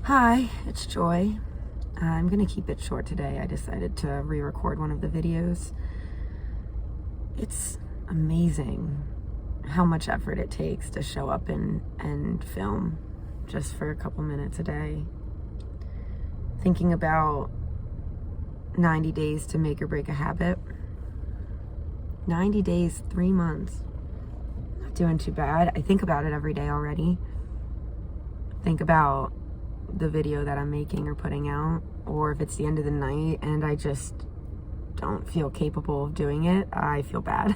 Hi, it's Joy. I'm going to keep it short today. I decided to re-record one of the videos. It's amazing how much effort it takes to show up and film just for a couple minutes a day. Thinking about 90 days to make or break a habit. 90 days, 3 months. Not doing too bad. I think about it every day already. Think about the video that I'm making or putting out, or if it's the end of the night and I just don't feel capable of doing it, I feel bad.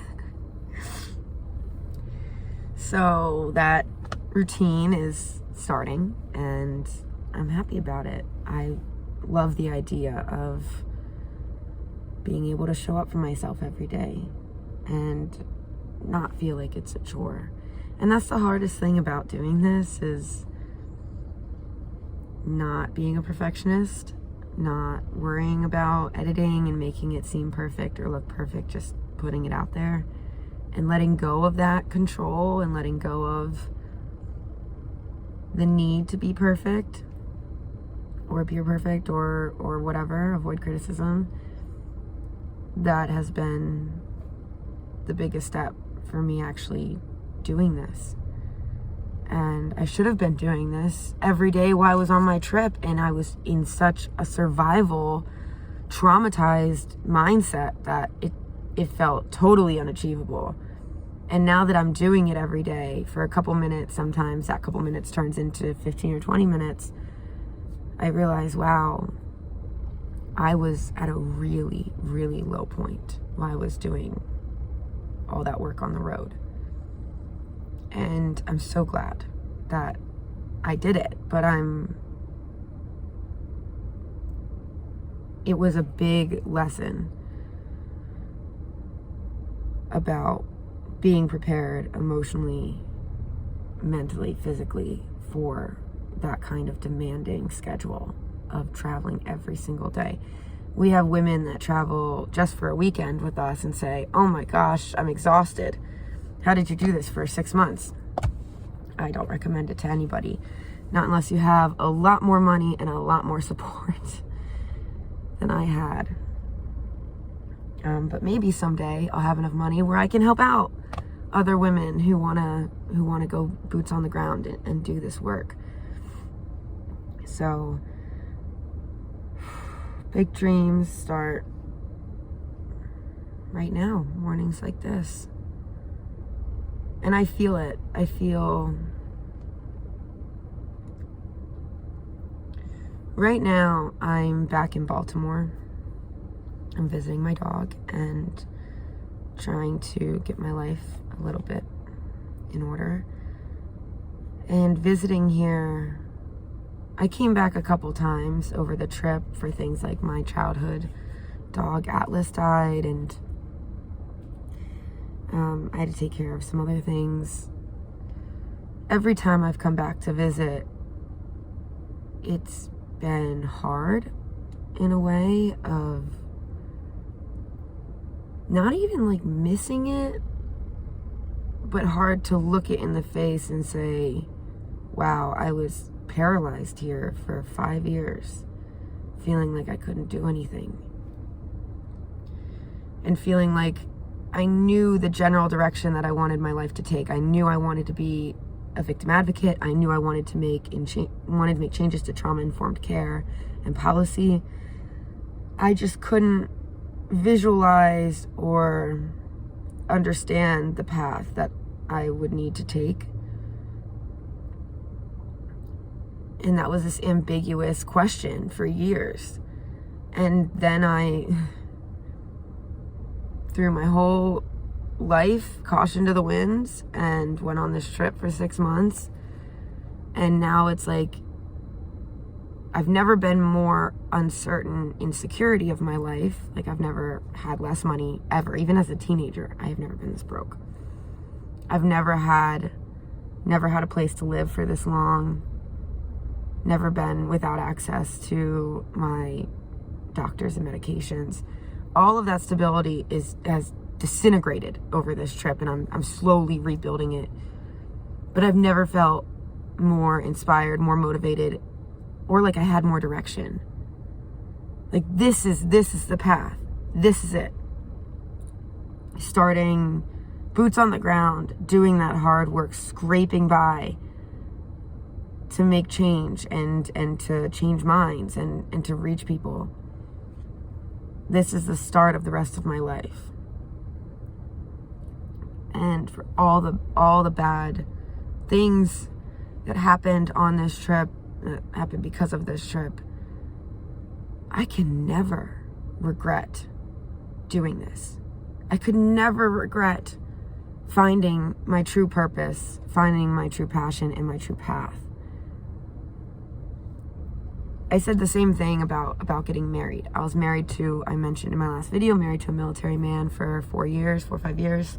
So that routine is starting and I'm happy about it. I love the idea of being able to show up for myself every day and not feel like it's a chore. And that's the hardest thing about doing this, is not being a perfectionist, not worrying about editing and making it seem perfect or look perfect, just putting it out there and letting go of that control and letting go of the need to be perfect or appear perfect or whatever, avoid criticism. That has been the biggest step for me actually doing this. And I should have been doing this every day while I was on my trip, and I was in such a survival, traumatized mindset that it felt totally unachievable. And now that I'm doing it every day for a couple minutes, sometimes that couple minutes turns into 15 or 20 minutes, I realize, wow, I was at a really, really low point while I was doing all that work on the road. And I'm so glad that I did it, but it was a big lesson about being prepared emotionally, mentally, physically for that kind of demanding schedule of traveling every single day. We have women that travel just for a weekend with us and say, oh my gosh, I'm exhausted. How did you do this for 6 months? I don't recommend it to anybody. Not unless you have a lot more money and a lot more support than I had. But maybe someday I'll have enough money where I can help out other women who wanna go boots on the ground and do this work. So big dreams start right now, mornings like this. And I feel it. I feel right now I'm back in Baltimore. I'm visiting my dog and trying to get my life a little bit in order. And visiting here, I came back a couple times over the trip for things like my childhood dog Atlas died, and I had to take care of some other things. Every time I've come back to visit, it's been hard in a way of not even like missing it, but hard to look it in the face and say, wow, I was paralyzed here for 5 years, feeling like I couldn't do anything. And feeling like I knew the general direction that I wanted my life to take. I knew I wanted to be a victim advocate. I knew I wanted to make changes to trauma-informed care and policy. I just couldn't visualize or understand the path that I would need to take. And that was this ambiguous question for years. And then I threw my whole life caution to the winds and went on this trip for 6 months. And now it's like I've never been more uncertain in security of my life. Like I've never had less money ever. Even as a teenager, I have never been this broke. I've never had a place to live for this long. Never been without access to my doctors and medications. All of that stability has disintegrated over this trip, and I'm slowly rebuilding it. But I've never felt more inspired, more motivated, or like I had more direction. Like this is the path. This is it. Starting boots on the ground, doing that hard work, scraping by to make change and to change minds and to reach people. This is the start of the rest of my life. And for all the bad things that happened on this trip, that happened because of this trip, I can never regret doing this. I could never regret finding my true purpose, finding my true passion and my true path. I said the same thing about getting married. I was married to, I mentioned in my last video, married to a military man for 4 or 5 years.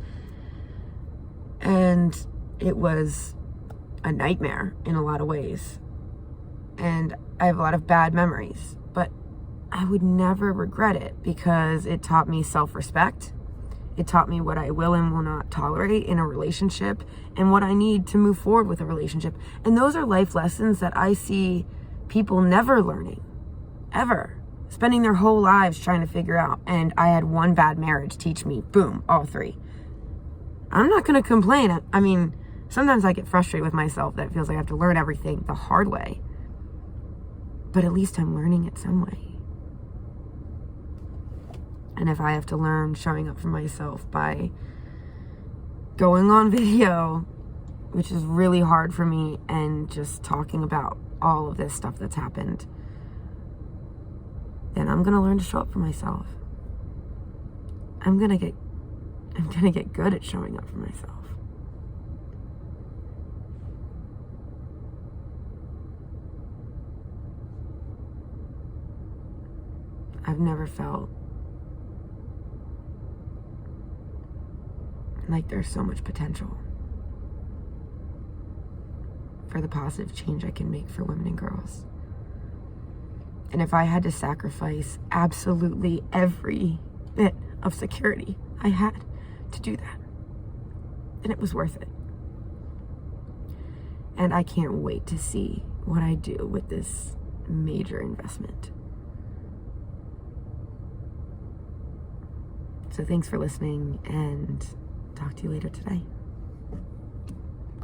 And it was a nightmare in a lot of ways. And I have a lot of bad memories, but I would never regret it because it taught me self-respect. It taught me what I will and will not tolerate in a relationship and what I need to move forward with a relationship. And those are life lessons that I see people never learning, ever, spending their whole lives trying to figure out. And I had one bad marriage teach me, boom, all three. I'm not going to complain. I mean, sometimes I get frustrated with myself that it feels like I have to learn everything the hard way. But at least I'm learning it some way. And if I have to learn showing up for myself by going on video, which is really hard for me, and just talking about all of this stuff that's happened, then I'm going to learn to show up for myself. I'm going to get good at showing up for myself. I've never felt like there's so much potential for the positive change I can make for women and girls. And if I had to sacrifice absolutely every bit of security I had to do that, then it was worth it. And I can't wait to see what I do with this major investment. So thanks for listening, and talk to you later today.